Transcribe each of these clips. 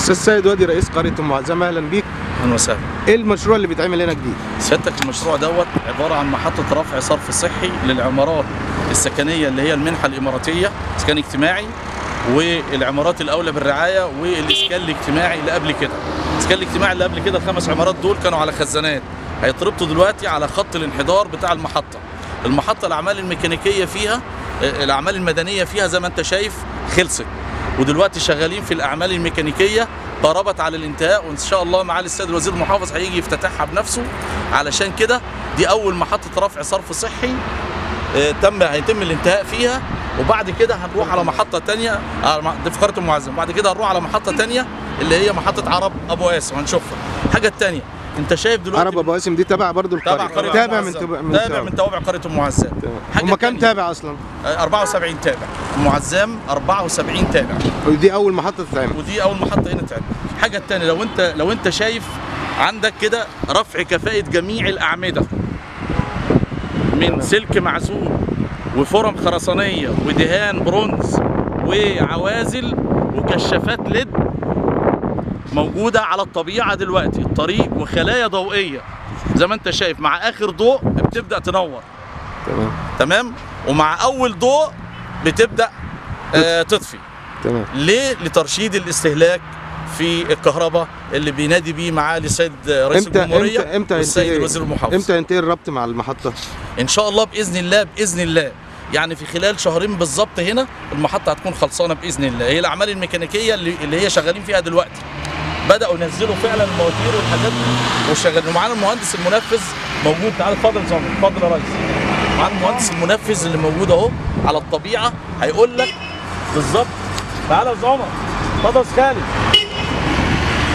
استاذ سيد وادي رئيس قرية ام معزام، اهلا بيك. اهلا وسهلا. ايه المشروع اللي بيتعمل هنا جديد؟ سيادتك المشروع دوت عباره عن محطه رفع صرف صحي للعمارات السكنيه اللي هي المنحه الاماراتيه، اسكان اجتماعي، والعمارات الاولى بالرعايه، والاسكان الاجتماعي اللي قبل كده. الاسكان الاجتماعي اللي قبل كده الخمس عمارات دول كانوا على خزانات، هيتربطوا دلوقتي على خط الانحدار بتاع المحطه. المحطه الاعمال الميكانيكيه فيها، الاعمال المدنيه فيها زي ما انت شايف خلصت، ودلوقتي شغالين في الاعمال الميكانيكيه قربت على الانتهاء، وان شاء الله معالي السيد الوزير المحافظ هيجي يفتتحها بنفسه. علشان كده دي اول محطه رفع صرف صحي هيتم الانتهاء فيها، وبعد كده هنروح على محطه ثانيه دي في قريه ام معزام. بعد كده هنروح على محطه ثانيه اللي هي محطه عرب ابو قاسم هنشوفها. الحاجه الثانيه انت شايف دلوقتي عرب ابو قاسم دي تبع برضه القريه، تابع من توابع قريه ام معزام. هم كام تابع اصلا؟ 74 تابع. ام معزام 74 تابع، ودي اول محطه تتعمل. ودي اول محطه هنا تتعمل. الحاجه الثانيه لو انت شايف عندك كده رفع كفاءه جميع الاعمده من سلك معزول وفرم خرسانيه ودهان برونز وعوازل وكشافات ليد موجوده على الطبيعه دلوقتي، الطريق وخلايا ضوئيه زي ما انت شايف، مع اخر ضوء بتبدا تنور. تمام. ومع اول ضوء بتبدا تطفي. تمام. ليه؟ لترشيد الاستهلاك في الكهرباء اللي بينادي بيه معالي السيد رئيس الجمهوريه والسيد الوزير المحافظ. امتى ينتهي الربط مع المحطه؟ ان شاء الله باذن الله، باذن الله يعني في خلال شهرين بالظبط هنا المحطه هتكون خلصانه باذن الله. هي الاعمال الميكانيكيه اللي هي شغالين فيها دلوقتي بداوا ينزلوا فعلا المواتير والحاجات دي وشغالين، ومعانا المهندس المنفذ موجود. تعالى اتفضل يا زمر، اتفضل يا ريس. معانا المهندس المنفذ اللي موجود اهو على الطبيعه هيقول لك بالظبط. تعالى يا زمر، اتفضل يا خالد.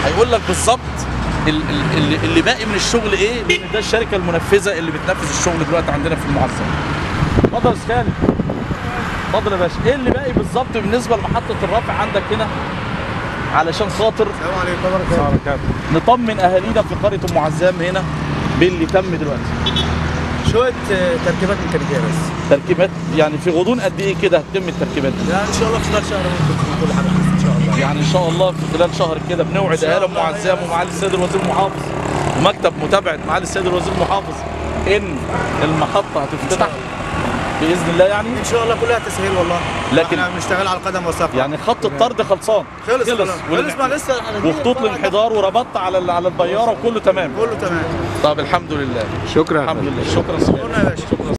هيقول لك بالظبط اللي باقي من الشغل ايه، لان ده الشركه المنفذه اللي بتنفذ الشغل دلوقتي عندنا في المعزم. اتفضل يا خالد، اتفضل يا باشا. ايه اللي باقي بالظبط بالنسبه لمحطه الرفع عندك هنا علشان خاطر السلام عليكم ورحمه الله وبركاته نطمن اهالينا في قريه ام معزام هنا باللي تم دلوقتي؟ شويه تركيبات ميكانيكيه بس. تركيبات يعني في غضون قد ايه كده هتتم التركيبات دي؟ يعني ان شاء الله خلال شهر ممكن تكون كل حاجه ان شاء الله. يعني ان شاء الله في خلال شهر كده بنوعد اهالي ام معزام ومعالي السيد الوزير المحافظ ومكتب متابعه معالي السيد الوزير المحافظ ان المحطه هتفتتح باذن الله. يعني ان شاء الله كلها تسهيل والله، لكن احنا بنشتغل على القدم والساق. يعني خط الطرد خلصان خلص ما لسه وخطوط الانحدار وربطت على البياره وكله تمام. كله تمام. طب الحمد لله. شكرا. الحمد لله. شكرا. شكرا يا باشا.